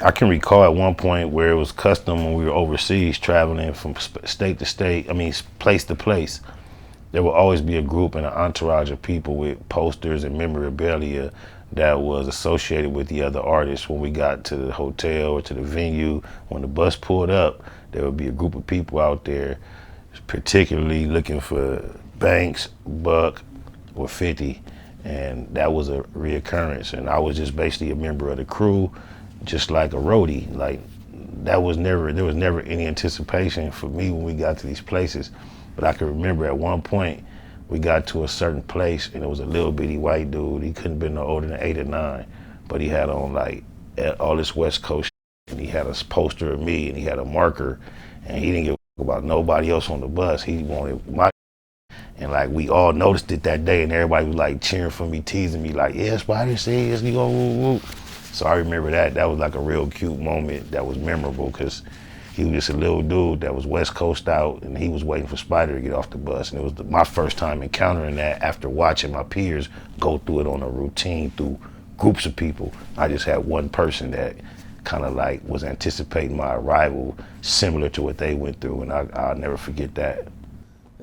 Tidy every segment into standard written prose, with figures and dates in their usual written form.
I can recall at one point where it was custom when we were overseas traveling from state to state, place to place. There will always be a group and an entourage of people with posters and memorabilia that was associated with the other artists. When we got to the hotel or to the venue, when the bus pulled up, there would be a group of people out there, particularly looking for Banks, Buck, or 50, and that was a reoccurrence. And I was just basically a member of the crew, just like a roadie. Like there was never any anticipation for me when we got to these places. But I can remember at one point we got to a certain place and it was a little bitty white dude. He couldn't have been no older than 8 or 9, but he had on like all this West Coast shit, and he had a poster of me and he had a marker, and he didn't give a fuck about nobody else on the bus. He wanted my, and like we all noticed it that day, and everybody was like cheering for me, teasing me like, yeah, Spider says you go woo woo. So I remember that was like a real cute moment that was memorable, because he was just a little dude that was West Coast out, and he was waiting for Spider to get off the bus. And it was my first time encountering that after watching my peers go through it on a routine through groups of people. I just had one person that kind of like was anticipating my arrival, similar to what they went through, and I'll never forget that.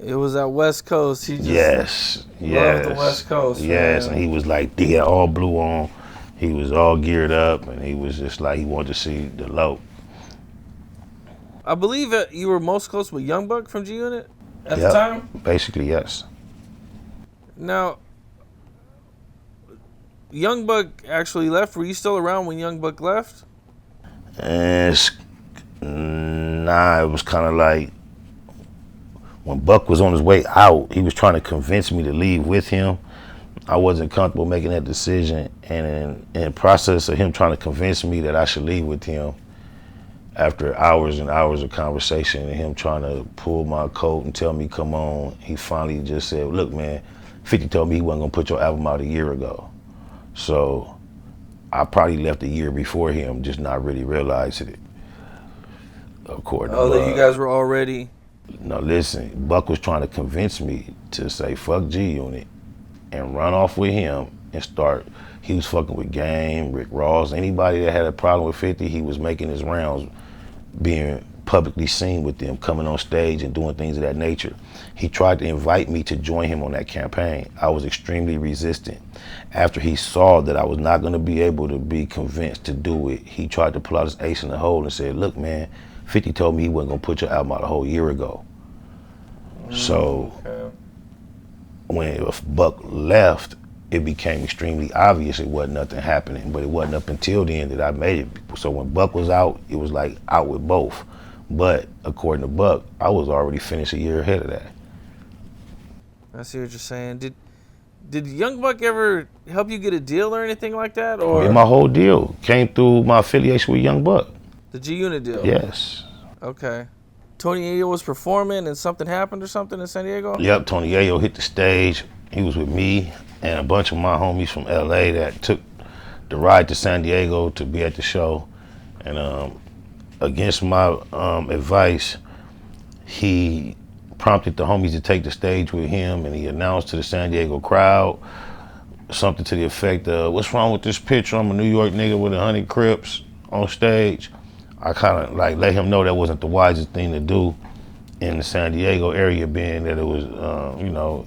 It was at West Coast. He just yes, loved the West Coast. yes, Man. and he was like, he had all blue on, he was all geared up, and he was just like, he wanted to see the low. I believe that you were most close with Young Buck from G Unit at the Yep, time. basically, yes. Now, Young Buck actually left. Were you still around when Young Buck left? And nah, it was kind of like when Buck was on his way out, he was trying to convince me to leave with him. I wasn't comfortable making that decision, and in the process of him trying to convince me that I should leave with him, after hours and hours of conversation and him trying to pull my coat and tell me come on, he finally just said, look man, 50 told me he wasn't gonna put your album out a year ago. So I probably left a year before him, just not really realizing it. According to Buck. That you guys were already... No, listen, Buck was trying to convince me to say fuck G Unit and run off with him and start. He was fucking with Game, Rick Ross, anybody that had a problem with 50, he was making his rounds, being publicly seen with them, coming on stage and doing things of that nature. He tried to invite me to join him on that campaign. I was extremely resistant. After he saw that I was not gonna be able to be convinced to do it, he tried to pull out his ace in the hole and said, look man, 50 told me he wasn't gonna put your album out a whole year ago. So when Buck left, it became extremely obvious it wasn't nothing happening, but it wasn't up until then that I made it. So when Buck was out, it was like out with both. But according to Buck, I was already finished a year ahead of that. I see what you're saying. Did Young Buck ever help you get a deal or anything like that? Or Yeah, my whole deal came through my affiliation with Young Buck. the G Unit deal? Yes. Okay. Tony Yayo was performing and something happened or something in San Diego? Yep, Tony Yayo hit the stage. He was with me and a bunch of my homies from LA that took the ride to San Diego to be at the show. And against my advice, he prompted the homies to take the stage with him, and he announced to the San Diego crowd something to the effect of, what's wrong with this picture? I'm a New York nigga with 100 Crips on stage. I kind of like let him know that wasn't the wisest thing to do in the San Diego area, being that it was,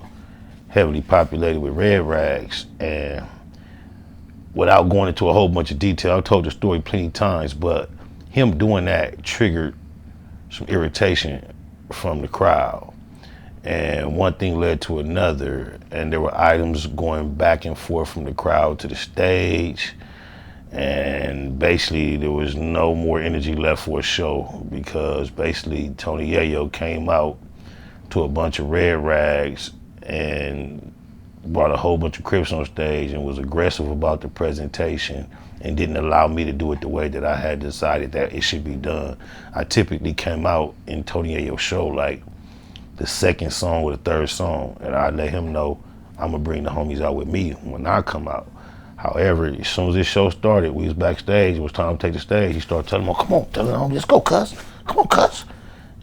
heavily populated with red rags. And without going into a whole bunch of detail, I've told the story plenty of times, but him doing that triggered some irritation from the crowd. And one thing led to another, and there were items going back and forth from the crowd to the stage. And basically there was no more energy left for a show, because basically Tony Yayo came out to a bunch of red rags and brought a whole bunch of Crips on stage and was aggressive about the presentation and didn't allow me to do it the way that I had decided that it should be done. I typically came out in Tony Yayo's show like the second song or the third song, and I let him know I'm gonna bring the homies out with me when I come out. However, as soon as this show started, we was backstage, it was time to take the stage. He started telling them, oh, come on, tell the homies, let's go, cuz. Come on, cuz.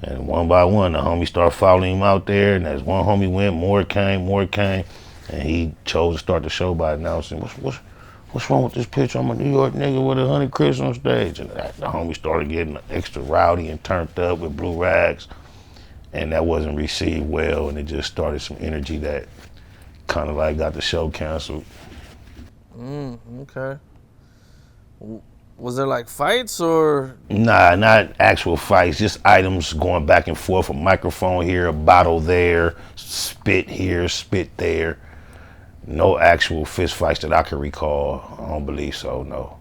And one by one, the homies started following him out there, and as one homie went, more came, and he chose to start the show by announcing, what's what's wrong with this picture? I'm a New York nigga with 100 Crips on stage. And the homie started getting extra rowdy and turned up with blue rags. And that wasn't received well, and it just started some energy that kind of like got the show canceled. Okay. Was there like fights or? Nah, not actual fights, just items going back and forth, a microphone here, a bottle there, spit here, spit there. No actual fist fights that I can recall. I don't believe so, no.